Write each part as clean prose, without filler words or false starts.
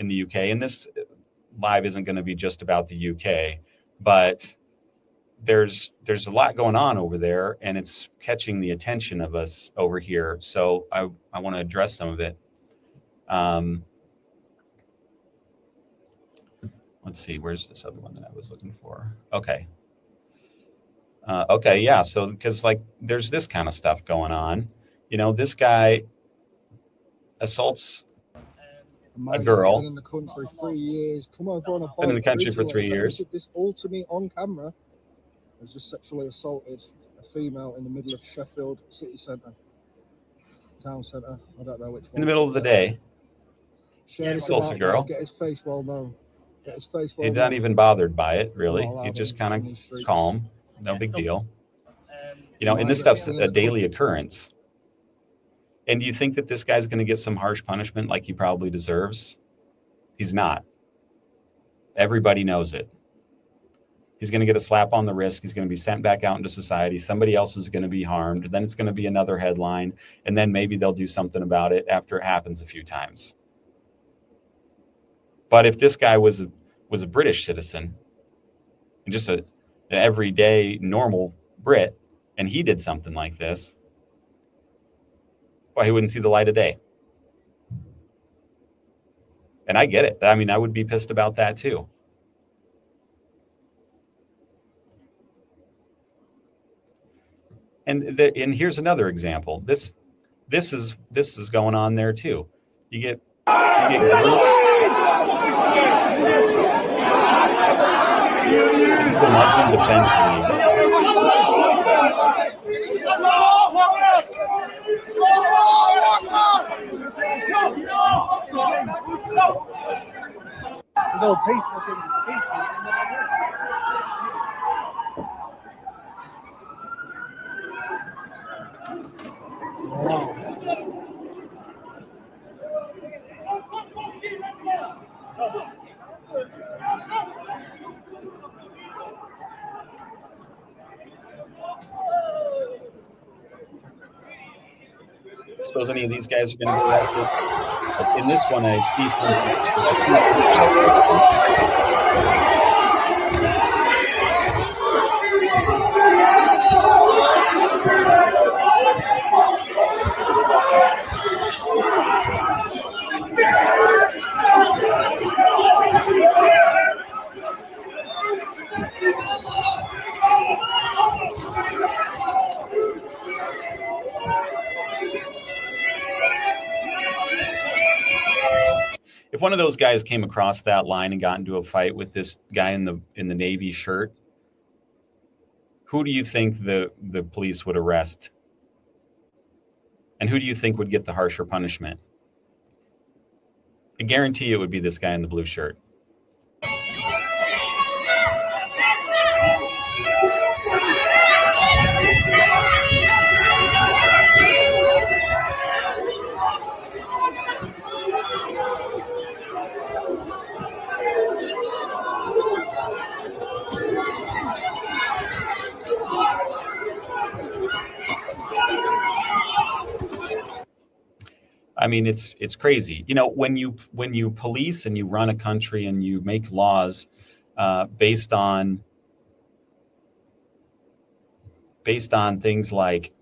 in the UK, and this live isn't going to be just about the UK, but there's a lot going on over there, and it's catching the attention of us over here. So I want to address some of it. Let's see, where's this other one that I was looking for? Okay. Okay, yeah. So because like there's this kind of stuff going on. This guy assaults a girl. Been in the country 3 years. Come over on a bike. Been in the country for 3 years. This all to me on camera. Has just sexually assaulted a female in the middle of Sheffield city centre, town centre. I don't know which one. In the middle of the day. He assaults a girl. Get his face well known. He's not even bothered by it, really. He's just kind of calm. No big deal. And this stuff's a daily occurrence. And do you think that this guy's going to get some harsh punishment like he probably deserves? He's not. Everybody knows it. He's going to get a slap on the wrist. He's going to be sent back out into society. Somebody else is going to be harmed. Then it's going to be another headline. And then maybe they'll do something about it after it happens a few times. But if this guy was a British citizen, and just an everyday normal Brit, and he did something like this, well, he wouldn't see the light of day. And I get it. I mean, I would be pissed about that too. And here's another example. This is going on there too. You get groups. This is the Muslim Defense League. No peaceful thing to speak. Wow. Suppose any of these guys are going to get arrested. But in this one, I see if one of those guys came across that line and got into a fight with this guy in the Navy shirt, who do you think the police would arrest? And who do you think would get the harsher punishment? I guarantee it would be this guy in the blue shirt. I mean, it's crazy. When you police and you run a country and you make laws based on things like,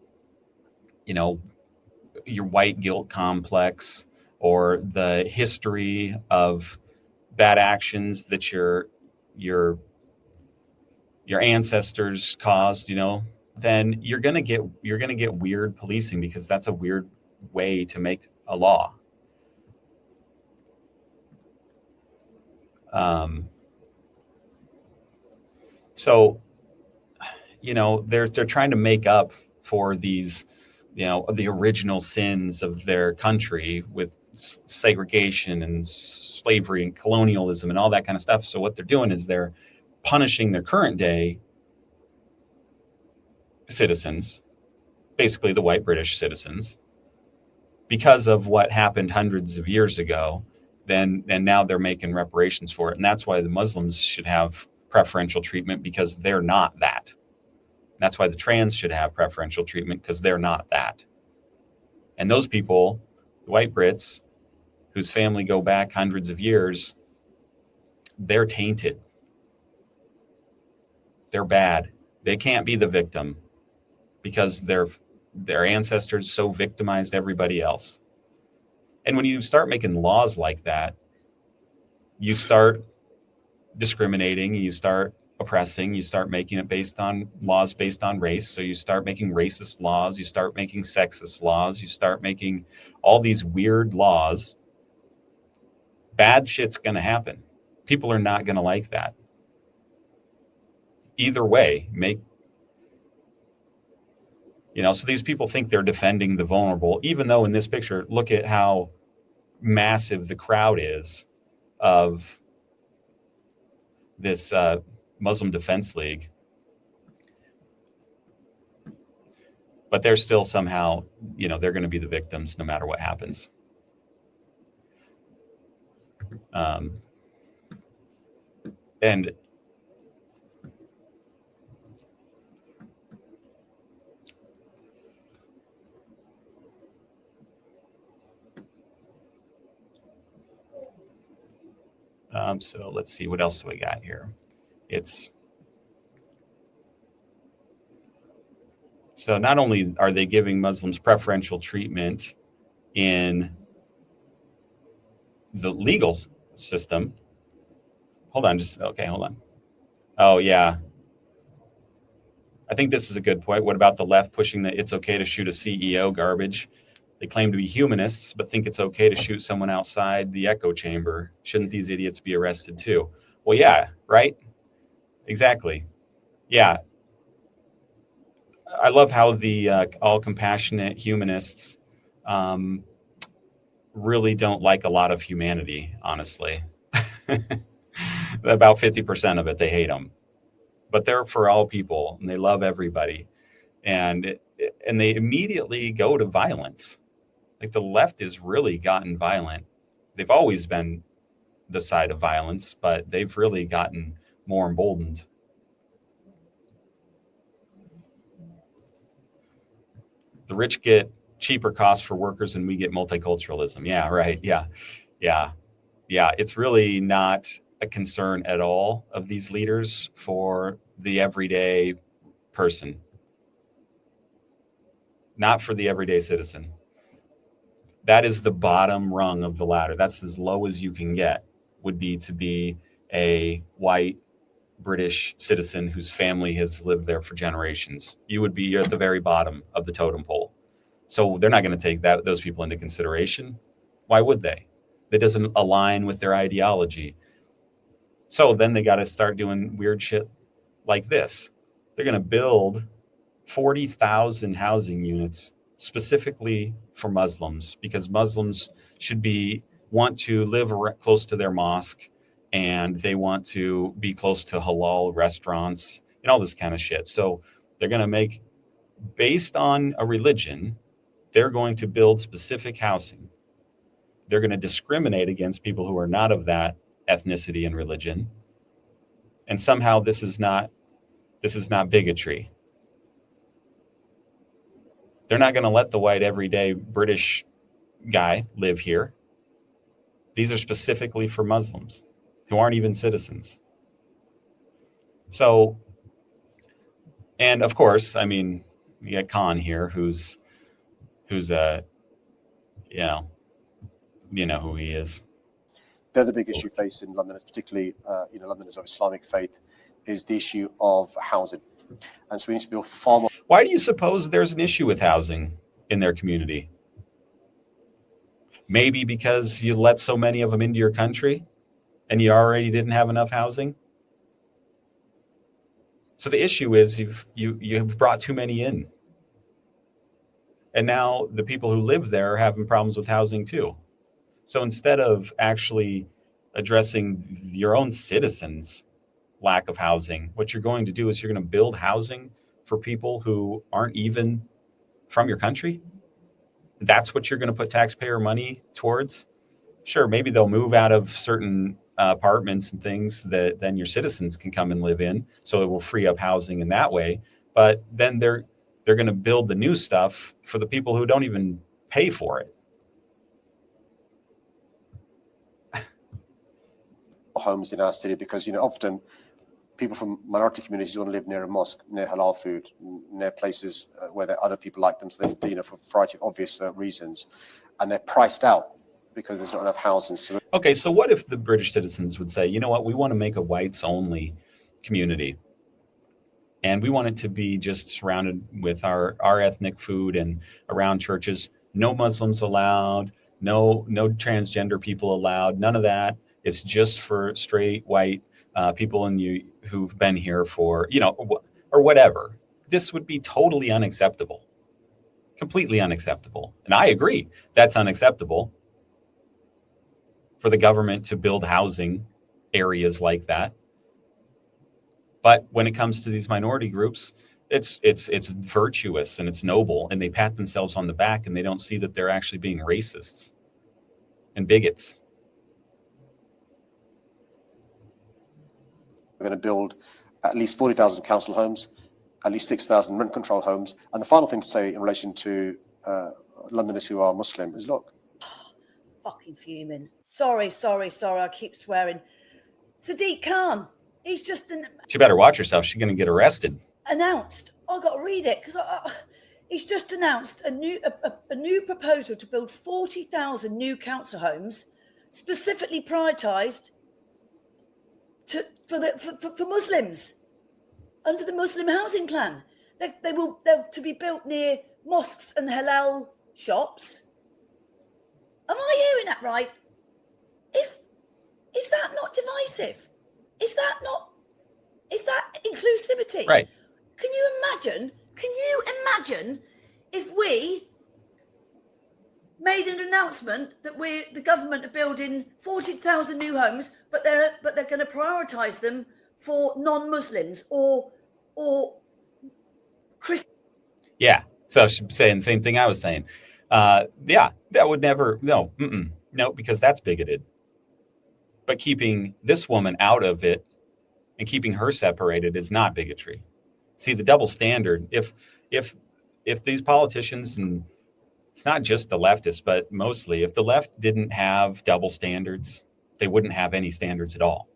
your white guilt complex or the history of bad actions that your ancestors caused, then you're gonna get weird policing, because that's a weird way to make a law. So, they're trying to make up for these, the original sins of their country with segregation and slavery and colonialism and all that kind of stuff. So what they're doing is they're punishing their current day citizens, basically the white British citizens, because of what happened hundreds of years ago. And now they're making reparations for it. And that's why the Muslims should have preferential treatment, because they're not that. That's why the trans should have preferential treatment, because they're not that. And those people, the white Brits, whose family go back hundreds of years, they're tainted. They're bad. They can't be the victim because their ancestors so victimized everybody else. And when you start making laws like that, you start discriminating, you start oppressing, you start making it based on laws based on race. So you start making racist laws, you start making sexist laws, you start making all these weird laws. Bad shit's going to happen. People are not going to like that. Either way, so these people think they're defending the vulnerable, even though in this picture, look at how massive the crowd is of this Muslim Defense League. But they're still somehow, they're going to be the victims no matter what happens. And so let's see, what else do we got here? So not only are they giving Muslims preferential treatment in the legal system. Hold on. Oh, yeah. I think this is a good point. What about the left pushing the it's okay to shoot a CEO garbage? They claim to be humanists, but think it's okay to shoot someone outside the echo chamber. Shouldn't these idiots be arrested too? Well, yeah, right? Exactly. Yeah. I love how the all compassionate humanists really don't like a lot of humanity, honestly. About 50% of it, they hate them. But they're for all people, and they love everybody. And they immediately go to violence. Like the left has really gotten violent. They've always been the side of violence, but they've really gotten more emboldened. The rich get cheaper costs for workers and we get multiculturalism. Yeah, right. Yeah. It's really not a concern at all of these leaders for the everyday person. Not for the everyday citizen. That is the bottom rung of the ladder. That's as low as you can get, would be to be a white British citizen whose family has lived there for generations. You're at the very bottom of the totem pole. So they're not going to take those people into consideration. Why would they? That doesn't align with their ideology. So then they got to start doing weird shit like this. They're going to build 40,000 housing units specifically for Muslims, because Muslims want to live close to their mosque, and they want to be close to halal restaurants and all this kind of shit. So they're going to make, based on a religion, they're going to build specific housing. They're going to discriminate against people who are not of that ethnicity and religion. And somehow this is not bigotry. They're not going to let the white everyday British guy live here. These are specifically for Muslims who aren't even citizens. So, and of course, I mean, you got Khan here, who's you know who he is. The other big issue faced in London, particularly Londoners of Islamic faith, is the issue of housing. And so we need to build far more. Why do you suppose there's an issue with housing in their community? Maybe because you let so many of them into your country and you already didn't have enough housing. So the issue is you've brought too many in. And now the people who live there are having problems with housing too. So instead of actually addressing your own citizens' lack of housing, what you're going to do is you're going to build housing for people who aren't even from your country. That's what you're going to put taxpayer money towards. Sure, maybe they'll move out of certain apartments and things that then your citizens can come and live in, so it will free up housing in that way. But then they're going to build the new stuff for the people who don't even pay for it. homes in our city because, often people from minority communities want to live near a mosque, near halal food, near places where there are other people like them. So they, for a variety of obvious reasons, and they're priced out because there's not enough housing. Okay, so what if the British citizens would say, you know what, we want to make a whites only community, and we want it to be just surrounded with our ethnic food and around churches, no Muslims allowed, no transgender people allowed, none of that. It's just for straight white people and you who've been here for, or whatever. This would be totally unacceptable, completely unacceptable. And I agree, that's unacceptable for the government to build housing areas like that. But when it comes to these minority groups, it's virtuous and it's noble, and they pat themselves on the back and they don't see that they're actually being racists and bigots. We're going to build at least 40,000 council homes, at least 6,000 rent control homes. And the final thing to say in relation to Londoners who are Muslim is, look. Fucking fuming. Sorry, I keep swearing. Sadiq Khan, he's just She better watch herself. She's going to get arrested. Announced. I got to read it because he's just announced a new proposal to build 40,000 new council homes, specifically prioritised for Muslims under the Muslim housing plan. They're to be built near mosques and halal shops. Am I hearing that right? Is that not divisive? Is that inclusivity? Right. Can you imagine if we made an announcement that the government are building 40,000 new homes, but they're going to prioritise them for non-Muslims or Christians? Yeah. So she's saying the same thing I was saying. Yeah, that would never, no, because that's bigoted. But keeping this woman out of it and keeping her separated is not bigotry. See, the double standard, if these politicians, and it's not just the leftists, but mostly, if the left didn't have double standards, they wouldn't have any standards at all.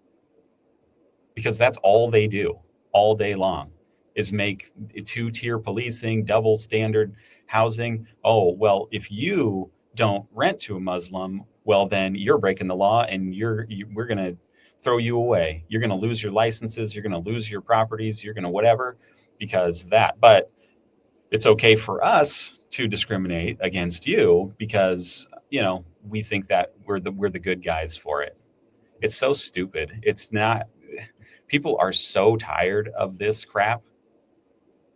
Because that's all they do all day long is make two-tier policing, double standard housing. Oh, well, if you don't rent to a Muslim, well, then you're breaking the law and we're going to throw you away. You're going to lose your licenses. You're going to lose your properties. You're going to whatever, because that. But it's okay for us to discriminate against you because, we think that we're the good guys for it. It's so stupid. It's not. People are so tired of this crap,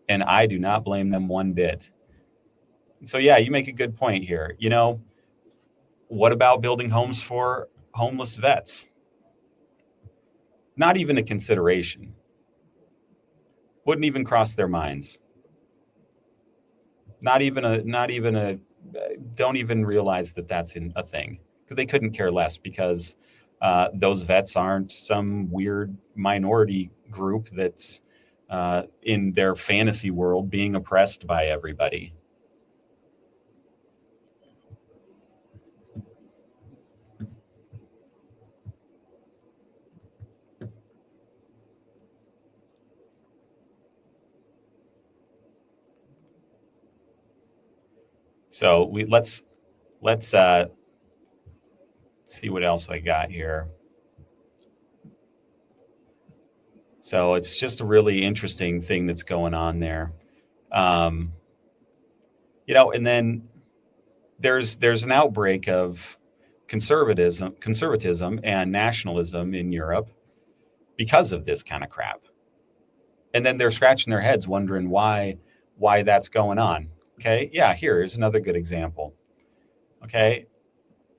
and I do not blame them one bit. So yeah, you make a good point here. What about building homes for homeless vets? Not even a consideration. Wouldn't even cross their minds. Not even a don't even realize that that's a thing, because they couldn't care less, because those vets aren't some weird minority group that's in their fantasy world being oppressed by everybody. So let's see what else I got here. So it's just a really interesting thing that's going on there. And then there's an outbreak of conservatism and nationalism in Europe because of this kind of crap. And then they're scratching their heads wondering why that's going on. Okay, yeah, here's another good example. Okay,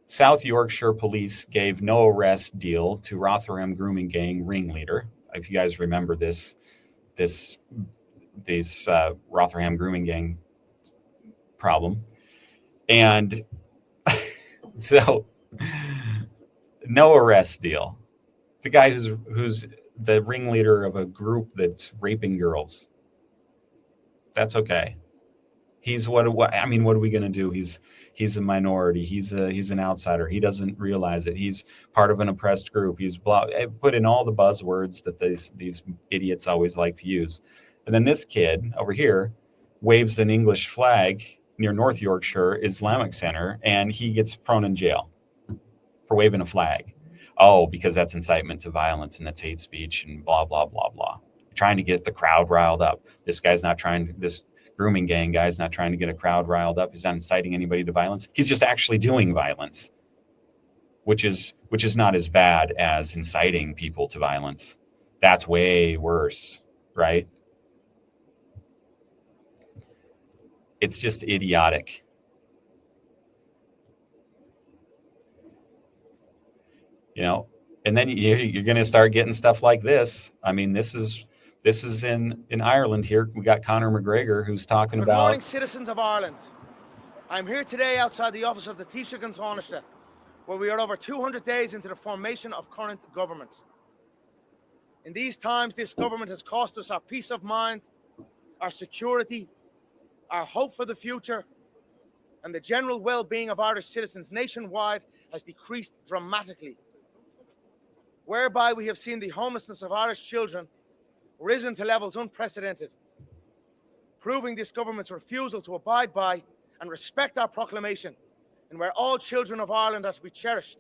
South Yorkshire police gave no arrest deal to Rotherham grooming gang ringleader. If you guys remember this Rotherham grooming gang problem. And so no arrest deal. The guy who's the ringleader of a group that's raping girls. That's okay. He's what I mean, what are we going to do? He's a minority. He's an outsider. He doesn't realize it. He's part of an oppressed group. He's put in all the buzzwords that these idiots always like to use. And then this kid over here waves an English flag near North Yorkshire Islamic Center, and he gets thrown in jail for waving a flag. Oh, because that's incitement to violence and that's hate speech and blah, blah, blah, blah. Trying to get the crowd riled up. This grooming gang guy's not trying to get a crowd riled up. He's not inciting anybody to violence. He's just actually doing violence, which is not as bad as inciting people to violence. That's way worse, right? It's just idiotic. And then you're going to start getting stuff like this. I mean, this is in Ireland here. We got Conor McGregor who's talking about... Good morning, citizens of Ireland. I'm here today outside the office of the Taoiseach and Taoiseach, where we are over 200 days into the formation of current government. In these times, this government has cost us our peace of mind, our security, our hope for the future, and the general well-being of Irish citizens nationwide has decreased dramatically, whereby we have seen the homelessness of Irish children risen to levels unprecedented, proving this government's refusal to abide by and respect our proclamation, and where all children of Ireland are to be cherished.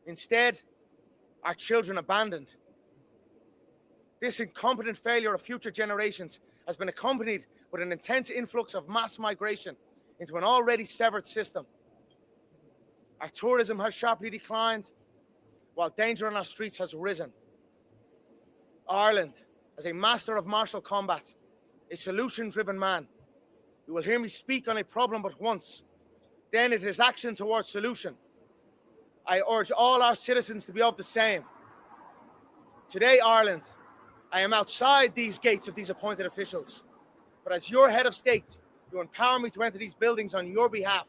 Instead, our children abandoned. This incompetent failure of future generations has been accompanied with an intense influx of mass migration into an already severed system. Our tourism has sharply declined, while danger on our streets has risen. Ireland, as a master of martial combat, a solution-driven man, you will hear me speak on a problem but once, then it is action towards solution. I urge all our citizens to be of the same. Today, Ireland, I am outside these gates of these appointed officials, but as your head of state, you empower me to enter these buildings on your behalf.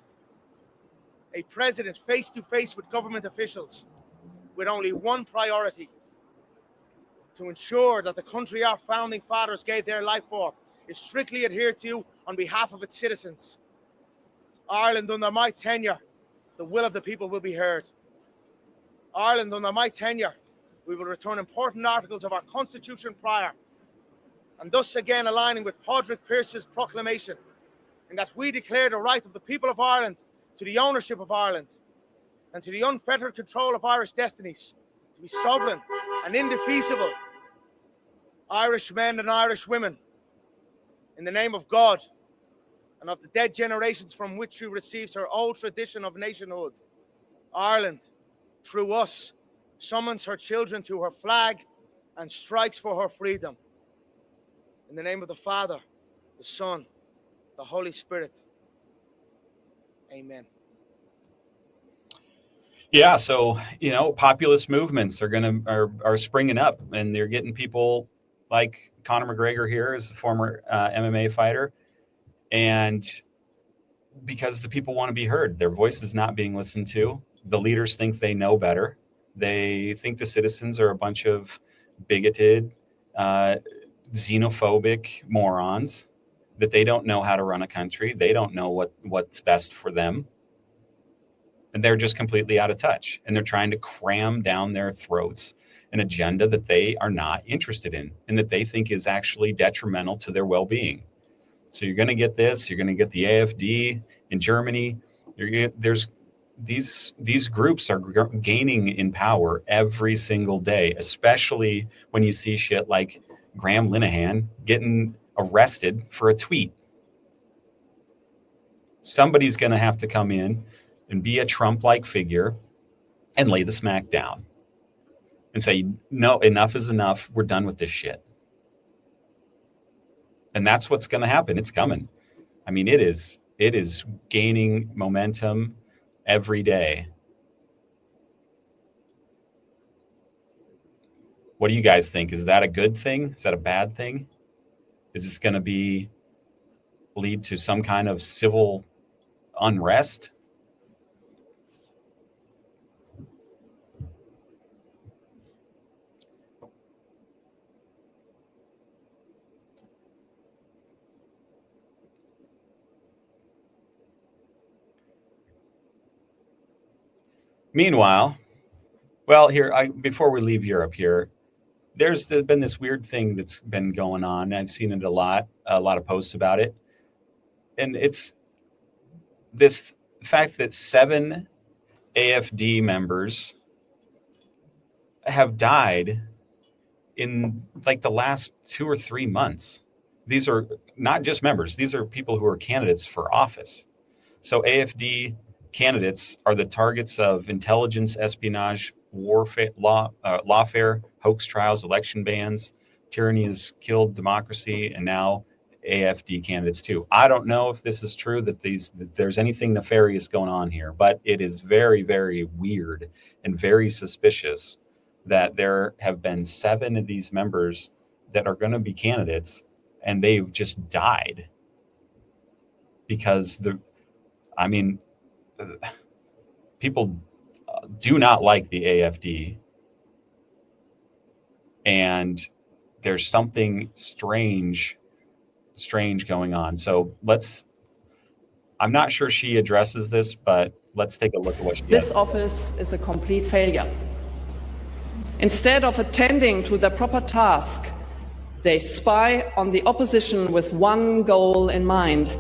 A president face-to-face with government officials, with only one priority: to ensure that the country our founding fathers gave their life for is strictly adhered to on behalf of its citizens. Ireland, under my tenure, the will of the people will be heard. Ireland, under my tenure, we will return important articles of our Constitution prior, and thus again aligning with Padraig Pearse's proclamation, in that we declare the right of the people of Ireland to the ownership of Ireland and to the unfettered control of Irish destinies, to be sovereign and indefeasible Irish men and Irish women, in the name of God and of the dead generations from which she receives her old tradition of nationhood. Ireland, through us, summons her children to her flag and strikes for her freedom. In the name of the Father, the Son, the Holy Spirit. Amen. Yeah, so populist movements are springing up, and they're getting people like Conor McGregor here, is a former MMA fighter, and because the people want to be heard, their voice is not being listened to. The leaders think they know better. They think the citizens are a bunch of bigoted, xenophobic morons, that they don't know how to run a country. They don't know what's best for them. And they're just completely out of touch. And they're trying to cram down their throats an agenda that they are not interested in and that they think is actually detrimental to their well-being. So you're going to get this. You're going to get the AfD in Germany. There's these groups are gaining in power every single day, especially when you see shit like Graham Linehan getting arrested for a tweet. Somebody's going to have to come in and be a Trump-like figure and lay the smack down and say, no, enough is enough. We're done with this shit. And that's what's going to happen. It's coming. I mean, it is gaining momentum every day. What do you guys think? Is that a good thing? Is that a bad thing? Is this going to lead to some kind of civil unrest? Meanwhile, well, before we leave Europe here, there's been this weird thing that's been going on. I've seen it a lot of posts about it. And it's this fact that 7 AfD members have died in like the last 2 or 3 months. These are not just members. These are people who are candidates for office. So AfD candidates are the targets of intelligence, espionage, warfare, lawfare, hoax trials, election bans. Tyranny has killed democracy, and now AfD candidates too. I don't know if this is true, that there's anything nefarious going on here, but it is very, very weird and very suspicious that there have been 7 of these members that are going to be candidates, and they've just died because people do not like the AfD, and there's something strange going on. So I'm not sure she addresses this, but let's take a look at what she This does. office is a complete failure. Instead of attending to their proper task, they spy on the opposition with one goal in mind: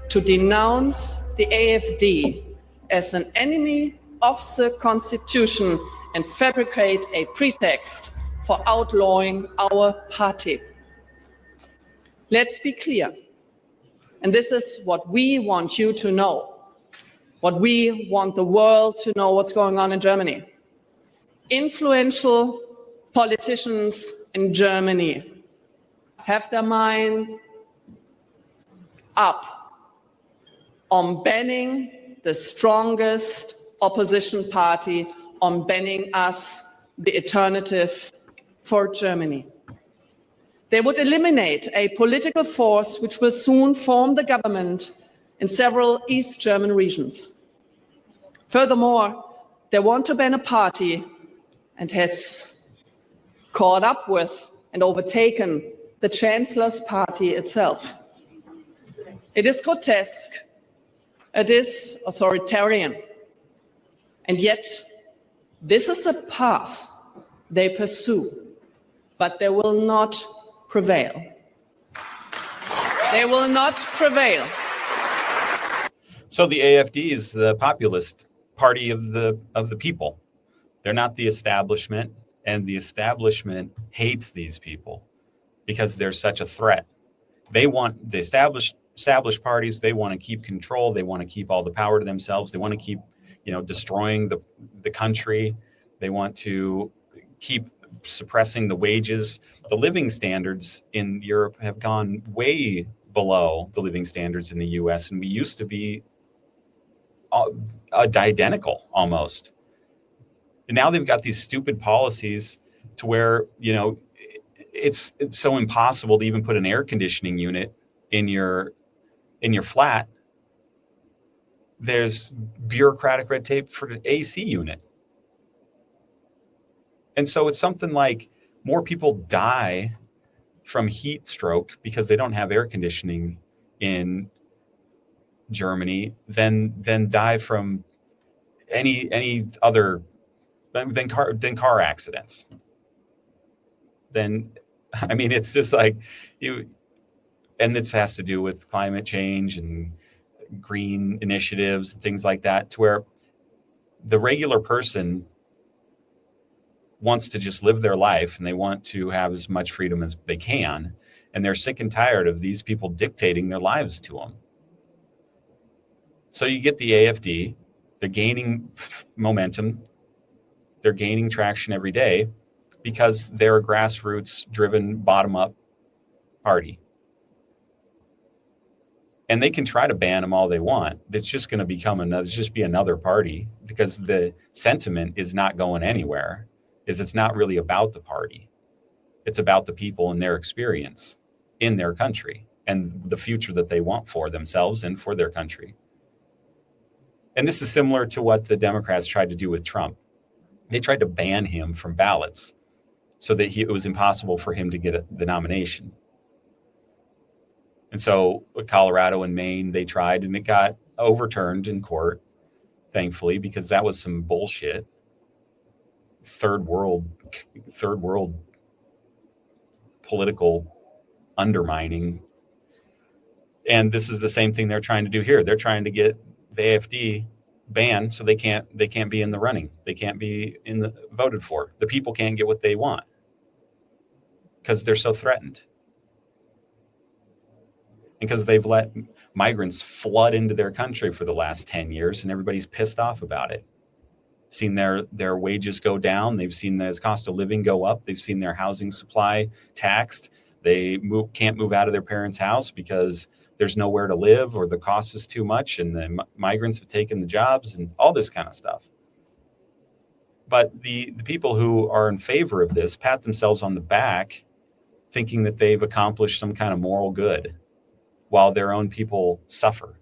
to denounce the AfD as an enemy of the Constitution and fabricate a pretext for outlawing our party. Let's be clear, and this is what we want you to know, what we want the world to know what's going on in Germany. Influential politicians in Germany have their mind up on banning the strongest opposition party, on banning us, the alternative for Germany. They would eliminate a political force which will soon form the government in several East German regions. Furthermore, they want to ban a party and has caught up with and overtaken the Chancellor's party itself. It is grotesque, it is authoritarian, and yet this is a path they pursue, but they will not prevail. They will not prevail. So the AfD is the populist party of the people. They're not the establishment, and the establishment hates these people because they're such a threat. They want the established parties. They want to keep control. They want to keep all the power to themselves. They want to keep, destroying the country. They want to keep suppressing the wages. The living standards in Europe have gone way below the living standards in the US, and we used to be identical almost. And now they've got these stupid policies to where, it's so impossible to even put an air conditioning unit in your flat. There's bureaucratic red tape for an AC unit. And so it's something like more people die from heat stroke because they don't have air conditioning in Germany than die from any other than car accidents. It's just like and this has to do with climate change and green initiatives and things like that, to where the regular person wants to just live their life and they want to have as much freedom as they can. And they're sick and tired of these people dictating their lives to them. So you get the AfD, they're gaining momentum. They're gaining traction every day because they're a grassroots driven bottom up party. And they can try to ban them all they want. It's just going to be another party, because the sentiment is not going anywhere. It's not really about the party. It's about the people and their experience in their country and the future that they want for themselves and for their country. And this is similar to what the Democrats tried to do with Trump. They tried to ban him from ballots so that it was impossible for him to get the nomination. And so Colorado and Maine, they tried, and it got overturned in court. thankfully, because that was some bullshit. Third world political undermining. And this is the same thing they're trying to do here. They're trying to get the AfD banned so they can't be in the running. They can't be voted for. The people can't get what they want because they're so threatened. Because they've let migrants flood into their country for the last 10 years and everybody's pissed off about it. Seen their wages go down. They've seen the cost of living go up. They've seen their housing supply taxed. They can't move out of their parents' house because there's nowhere to live or the cost is too much and the migrants have taken the jobs and all this kind of stuff. But the people who are in favor of this pat themselves on the back thinking that they've accomplished some kind of moral good while their own people suffer.